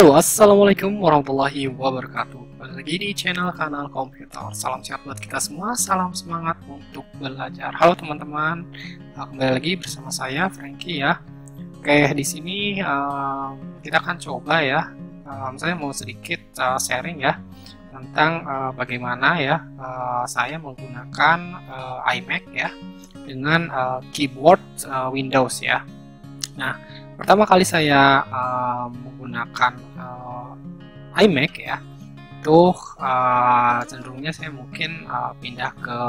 Halo, assalamualaikum warahmatullahi wabarakatuh. Balik lagi di kanal komputer. Salam sehat buat kita semua, salam semangat untuk belajar. Halo teman-teman, kembali lagi bersama saya Frankie ya. Oke, di sini kita akan coba ya. Saya mau sedikit sharing ya tentang bagaimana ya saya menggunakan iMac ya dengan keyboard Windows ya. Nah, pertama kali saya menggunakan iMac ya, itu cenderungnya saya mungkin pindah ke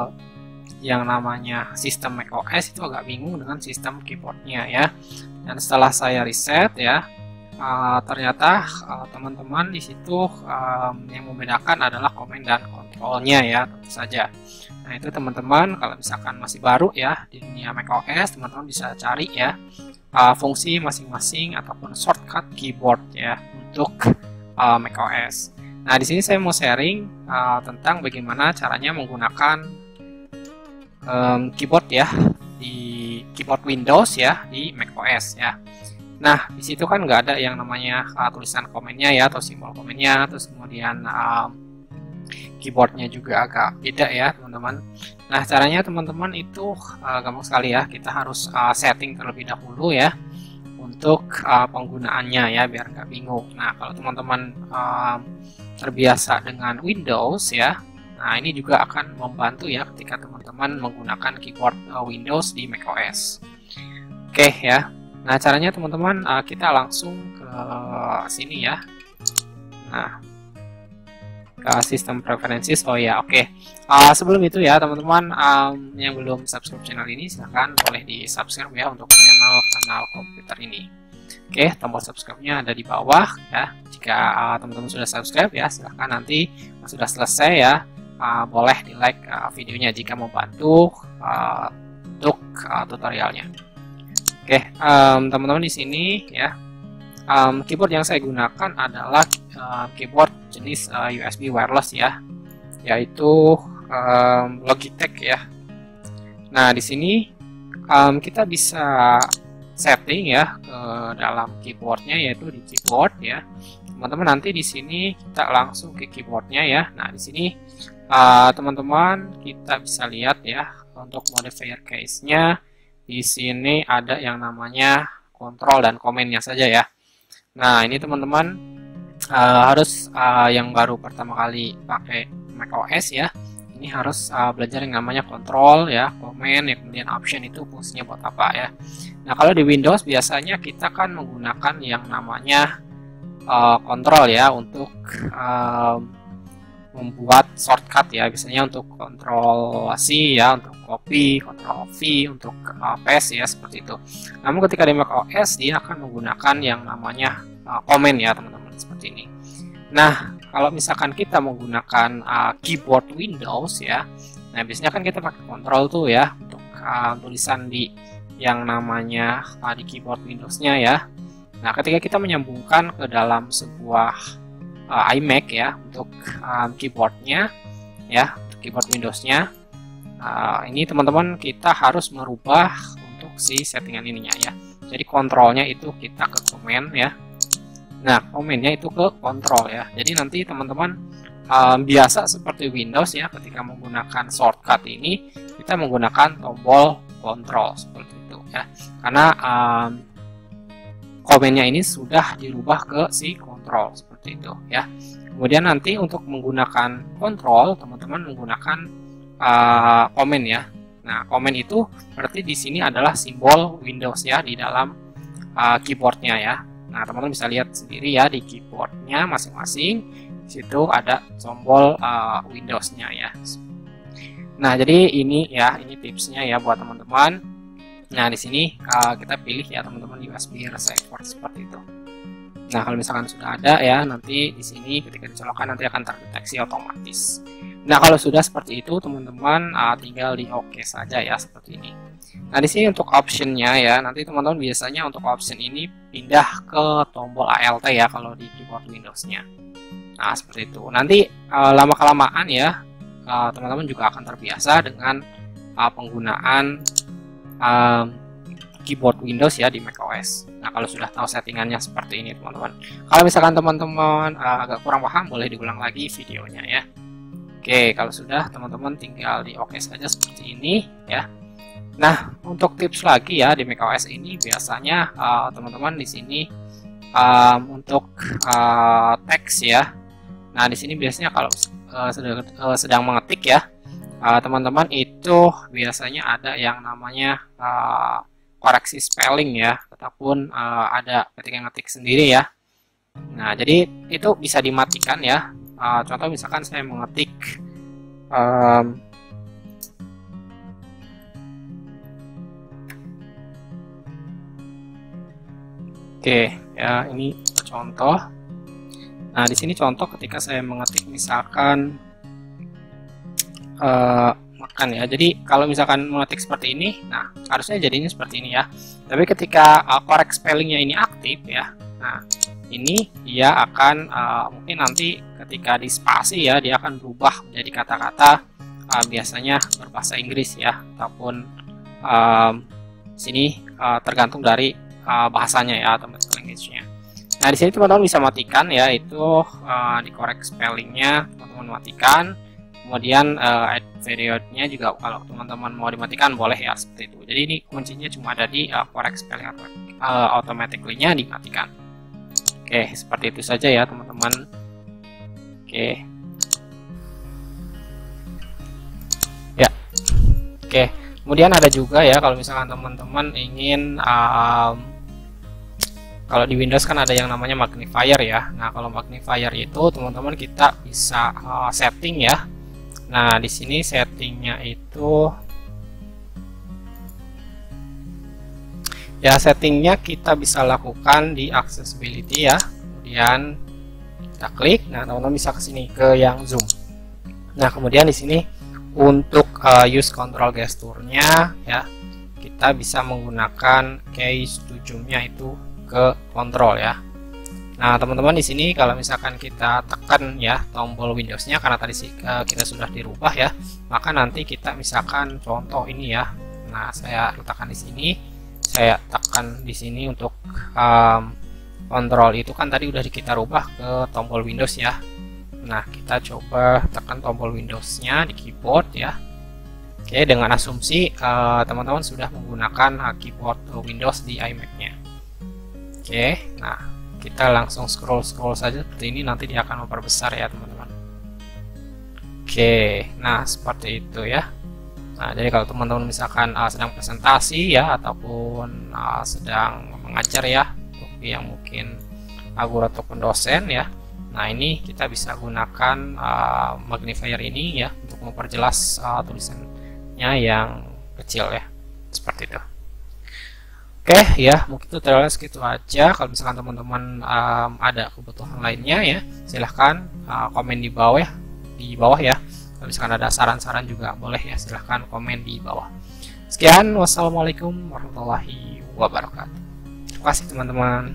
yang namanya sistem macOS, itu agak bingung dengan sistem keyboardnya ya. Dan setelah saya riset ya, ternyata teman-teman di situ yang membedakan adalah komen dan kontrolnya ya, tentu saja. Nah, itu teman-teman kalau misalkan masih baru ya di dunia macOS, teman-teman bisa cari ya fungsi masing-masing ataupun shortcut keyboard ya untuk macOS. Nah, di sini saya mau sharing tentang bagaimana caranya menggunakan keyboard ya di keyboard Windows ya di macOS ya. Nah, di situ kan nggak ada yang namanya tulisan komennya ya atau simbol komennya, terus kemudian keyboardnya juga agak beda ya teman-teman. Nah, caranya teman-teman itu gampang sekali ya. Kita harus setting terlebih dahulu ya untuk penggunaannya ya biar nggak bingung. Nah, kalau teman-teman terbiasa dengan Windows ya, nah ini juga akan membantu ya ketika teman-teman menggunakan keyboard Windows di macOS. Oke ya. Nah, caranya teman-teman kita langsung ke sini ya. Nah, sistem preferences. Oh ya, oke. Sebelum itu ya teman-teman yang belum subscribe channel ini, silahkan boleh di subscribe ya untuk kanal komputer ini. Oke, tombol subscribe-nya ada di bawah ya. Jika teman-teman sudah subscribe ya, silahkan nanti sudah selesai ya, boleh di like videonya jika mau bantu untuk tutorialnya. Oke, teman-teman di sini ya. Keyboard yang saya gunakan adalah keyboard jenis USB wireless ya, yaitu Logitech ya. Nah, di sini kita bisa setting ya ke dalam keyboardnya, yaitu di keyboard ya. Teman-teman nanti di sini kita langsung ke keyboardnya ya. Nah, di sini teman-teman kita bisa lihat ya untuk modifier case-nya. Di sini ada yang namanya kontrol dan komennya saja ya. Nah, ini teman-teman harus yang baru pertama kali pakai macOS ya, ini harus belajar yang namanya kontrol ya, komen ya, kemudian option itu fungsinya buat apa ya. Nah, kalau di Windows biasanya kita kan menggunakan yang namanya kontrol ya untuk membuat shortcut ya, biasanya untuk kontrol C ya, untuk copy, kontrol V untuk paste ya, seperti itu. Namun ketika di macOS dia akan menggunakan yang namanya komen ya teman-teman, seperti ini. Nah, kalau misalkan kita menggunakan keyboard Windows ya, nah biasanya kan kita pakai kontrol tuh ya untuk tulisan di yang namanya di keyboard Windows-nya ya. Nah, ketika kita menyambungkan ke dalam sebuah iMac ya untuk keyboardnya ya, untuk keyboard Windows-nya, ini teman-teman kita harus merubah untuk si settingan ininya ya. Jadi kontrolnya itu kita ke komen ya. Nah, komennya itu ke kontrol ya. Jadi nanti teman-teman biasa seperti Windows ya, ketika menggunakan shortcut ini kita menggunakan tombol kontrol seperti itu ya. Karena komennya ini sudah dirubah ke si kontrol seperti itu ya. Kemudian nanti untuk menggunakan kontrol, teman-teman menggunakan komen ya. Nah, komen itu berarti di sini adalah simbol Windows ya di dalam keyboardnya ya. Nah, teman-teman bisa lihat sendiri ya di keyboardnya masing-masing, di situ ada tombol Windows-nya ya. Nah, jadi ini ya, ini tipsnya ya buat teman-teman. Nah, di sini kita pilih ya teman-teman USB receiver seperti itu. Nah, kalau misalkan sudah ada ya, nanti di sini ketika dicolokkan nanti akan terdeteksi otomatis. Nah, kalau sudah seperti itu teman-teman tinggal di OK saja ya, seperti ini. Nah, di sini untuk optionnya ya, nanti teman-teman biasanya untuk option ini pindah ke tombol ALT ya kalau di keyboard Windows-nya. Nah, seperti itu. Nanti lama-kelamaan ya, teman-teman juga akan terbiasa dengan penggunaan keyboard Windows ya di macOS. Nah, kalau sudah tahu settingannya seperti ini teman-teman. Kalau misalkan teman-teman agak kurang paham, boleh diulang lagi videonya ya. Oke, kalau sudah teman-teman tinggal di oke saja seperti ini ya. Nah, untuk tips lagi ya di macOS ini biasanya teman-teman di sini untuk teks ya. Nah, di sini biasanya kalau sedang mengetik ya, teman-teman itu biasanya ada yang namanya koreksi spelling ya, ataupun ada ketika ngetik sendiri ya. Nah, jadi itu bisa dimatikan ya. Contoh misalkan saya mengetik oke ya, ini contoh. Nah, di sini contoh ketika saya mengetik misalkan makan ya. Jadi kalau misalkan mengetik seperti ini, nah harusnya jadinya seperti ini ya. Tapi ketika correct spellingnya ini aktif ya, nah ini dia akan mungkin nanti ketika di spasi ya, dia akan berubah menjadi kata-kata biasanya berbahasa Inggris ya, ataupun sini tergantung dari bahasanya ya, automatic language-nya. Nah, di sini teman-teman bisa matikan ya, itu di correct spellingnya teman-teman matikan. Kemudian add periodnya juga kalau teman-teman mau dimatikan boleh ya, seperti itu. Jadi ini kuncinya cuma ada di correct spelling automatically-nya dimatikan. Oke, seperti itu saja ya teman-teman. Oke. Ya. Oke. Kemudian ada juga ya kalau misalkan teman-teman ingin kalau di Windows kan ada yang namanya magnifier ya. Nah, kalau magnifier itu teman-teman kita bisa setting ya. Nah, di sini settingnya itu ya, settingnya kita bisa lakukan di accessibility ya. Kemudian kita klik. Nah, teman-teman bisa ke sini ke yang zoom. Nah, kemudian di sini untuk use control gesturnya ya, kita bisa menggunakan keys to zoom-nya itu ke kontrol ya. Nah, teman-teman di sini kalau misalkan kita tekan ya tombol Windows-nya, karena tadi kita sudah dirubah ya, maka nanti kita misalkan contoh ini ya. Nah, saya letakkan di sini, saya tekan di sini untuk kontrol itu kan tadi udah kita rubah ke tombol Windows ya. Nah, kita coba tekan tombol Windows-nya di keyboard ya. Oke, dengan asumsi teman-teman sudah menggunakan keyboard Windows di iMac-nya. Oke, nah kita langsung scroll saja seperti ini, nanti dia akan memperbesar ya teman-teman. Oke, nah seperti itu ya. Nah, jadi kalau teman-teman misalkan sedang presentasi ya, ataupun sedang mengajar ya, untuk yang mungkin guru ataupun dosen ya, nah ini kita bisa gunakan magnifier ini ya untuk memperjelas tulisannya yang kecil ya, seperti itu. Oke ya, mungkin tutorialnya segitu aja. Kalau misalkan teman-teman ada kebutuhan lainnya ya, silahkan komen di bawah ya. Kalau misalkan ada saran-saran juga boleh ya, silahkan komen di bawah. Sekian, wassalamualaikum warahmatullahi wabarakatuh. Terima kasih teman-teman.